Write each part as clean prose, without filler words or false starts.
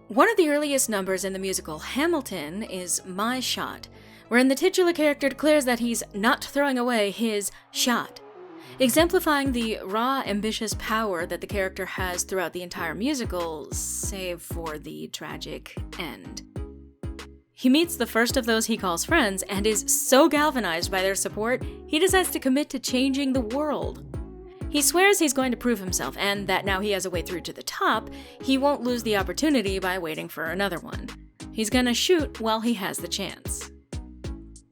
One of the earliest numbers in the musical Hamilton is My Shot, wherein the titular character declares that he's not throwing away his shot, exemplifying the raw, ambitious power that the character has throughout the entire musical, save for the tragic end. He meets the first of those he calls friends and is so galvanized by their support, he decides to commit to changing the world. He swears he's going to prove himself, and that now he has a way through to the top, he won't lose the opportunity by waiting for another one. He's gonna shoot while he has the chance.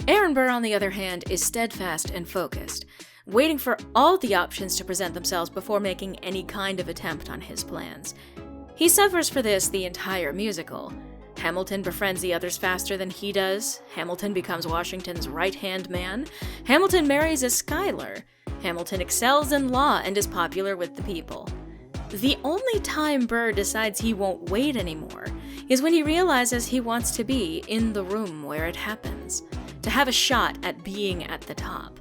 Aaron Burr, on the other hand, is steadfast and focused, waiting for all the options to present themselves before making any kind of attempt on his plans. He suffers for this the entire musical. Hamilton befriends the others faster than he does. Hamilton becomes Washington's right-hand man. Hamilton marries a Schuyler. Hamilton excels in law and is popular with the people. The only time Burr decides he won't wait anymore is when he realizes he wants to be in the room where it happens, to have a shot at being at the top.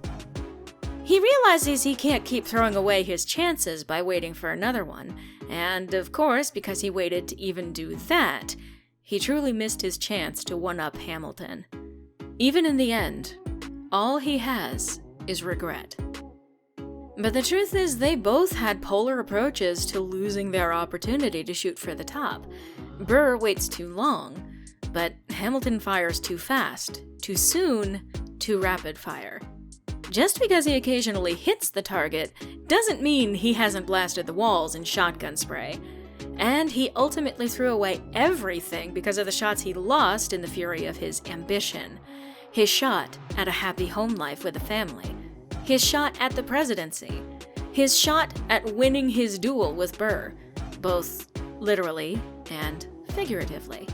He realizes he can't keep throwing away his chances by waiting for another one, and of course, because he waited to even do that, he truly missed his chance to one-up Hamilton. Even in the end, all he has is regret. But the truth is, they both had polar approaches to losing their opportunity to shoot for the top. Burr waits too long, but Hamilton fires too fast, too soon, too rapid fire. Just because he occasionally hits the target doesn't mean he hasn't blasted the walls in shotgun spray. And he ultimately threw away everything because of the shots he lost in the fury of his ambition. His shot at a happy home life with a family. His shot at the presidency. His shot at winning his duel with Burr, both literally and figuratively.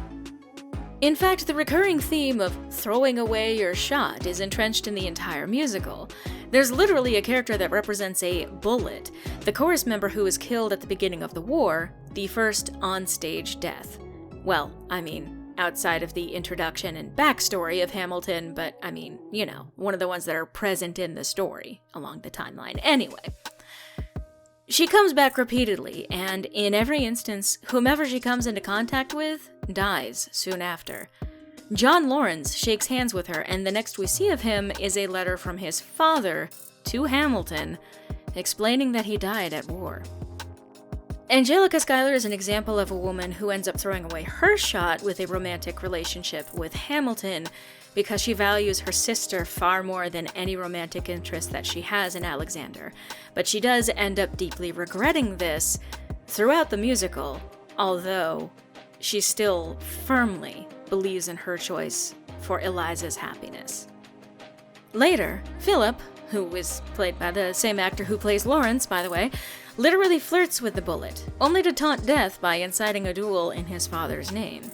In fact, the recurring theme of throwing away your shot is entrenched in the entire musical. There's literally a character that represents a bullet, the chorus member who was killed at the beginning of the war, the first on-stage death. Well, outside of the introduction and backstory of Hamilton, but one of the ones that are present in the story along the timeline. Anyway, she comes back repeatedly, and in every instance, whomever she comes into contact with dies soon after. John Lawrence shakes hands with her, and the next we see of him is a letter from his father to Hamilton, explaining that he died at war. Angelica Schuyler is an example of a woman who ends up throwing away her shot with a romantic relationship with Hamilton because she values her sister far more than any romantic interest that she has in Alexander. But she does end up deeply regretting this throughout the musical, although she still firmly believes in her choice for Eliza's happiness. Later, Philip, who is played by the same actor who plays Lawrence, by the way, literally flirts with the bullet, only to taunt death by inciting a duel in his father's name.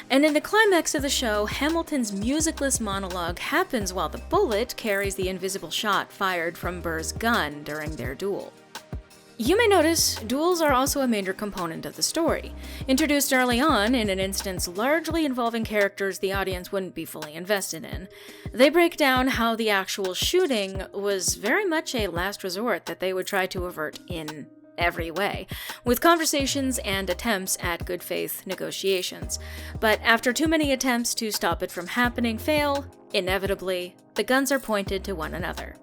And in the climax of the show, Hamilton's musicless monologue happens while the bullet carries the invisible shot fired from Burr's gun during their duel. You may notice, duels are also a major component of the story, introduced early on in an instance largely involving characters the audience wouldn't be fully invested in. They break down how the actual shooting was very much a last resort that they would try to avert in every way, with conversations and attempts at good faith negotiations. But after too many attempts to stop it from happening fail, inevitably, the guns are pointed to one another.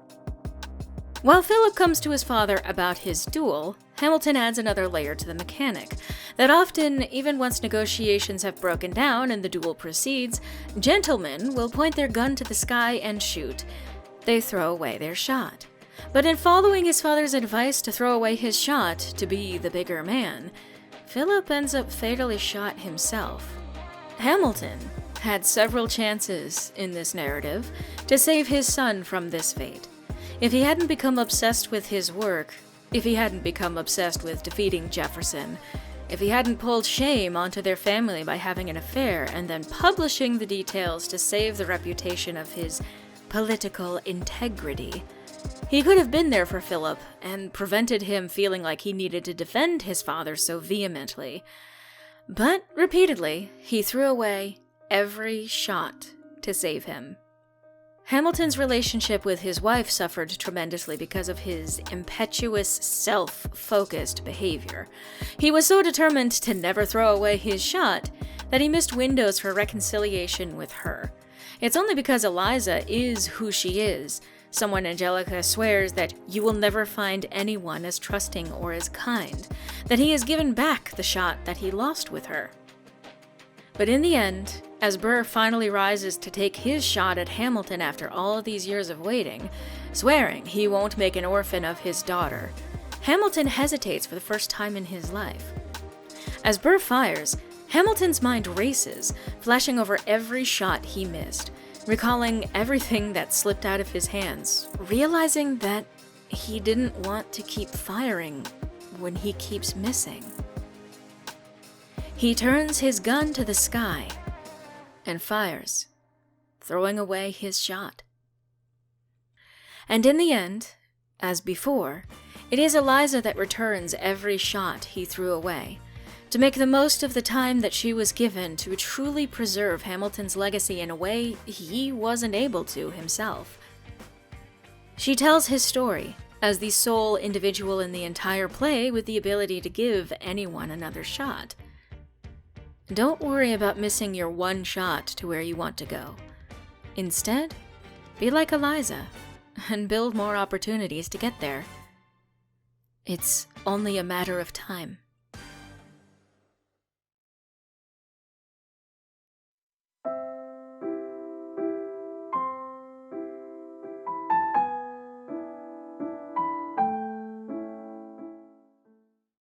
While Philip comes to his father about his duel, Hamilton adds another layer to the mechanic, that often, even once negotiations have broken down and the duel proceeds, gentlemen will point their gun to the sky and shoot. They throw away their shot. But in following his father's advice to throw away his shot to be the bigger man, Philip ends up fatally shot himself. Hamilton had several chances in this narrative to save his son from this fate. If he hadn't become obsessed with his work, if he hadn't become obsessed with defeating Jefferson, if he hadn't pulled shame onto their family by having an affair and then publishing the details to save the reputation of his political integrity, he could have been there for Philip and prevented him feeling like he needed to defend his father so vehemently. But repeatedly, he threw away every shot to save him. Hamilton's relationship with his wife suffered tremendously because of his impetuous, self-focused behavior. He was so determined to never throw away his shot that he missed windows for reconciliation with her. It's only because Eliza is who she is, someone Angelica swears that you will never find anyone as trusting or as kind, that he has given back the shot that he lost with her. But in the end, as Burr finally rises to take his shot at Hamilton after all these years of waiting, swearing he won't make an orphan of his daughter, Hamilton hesitates for the first time in his life. As Burr fires, Hamilton's mind races, flashing over every shot he missed, recalling everything that slipped out of his hands, realizing that he didn't want to keep firing when he keeps missing. He turns his gun to the sky and fires, throwing away his shot. And in the end, as before, it is Eliza that returns every shot he threw away, to make the most of the time that she was given to truly preserve Hamilton's legacy in a way he wasn't able to himself. She tells his story as the sole individual in the entire play with the ability to give anyone another shot. Don't worry about missing your one shot to where you want to go. Instead, be like Eliza and build more opportunities to get there. It's only a matter of time.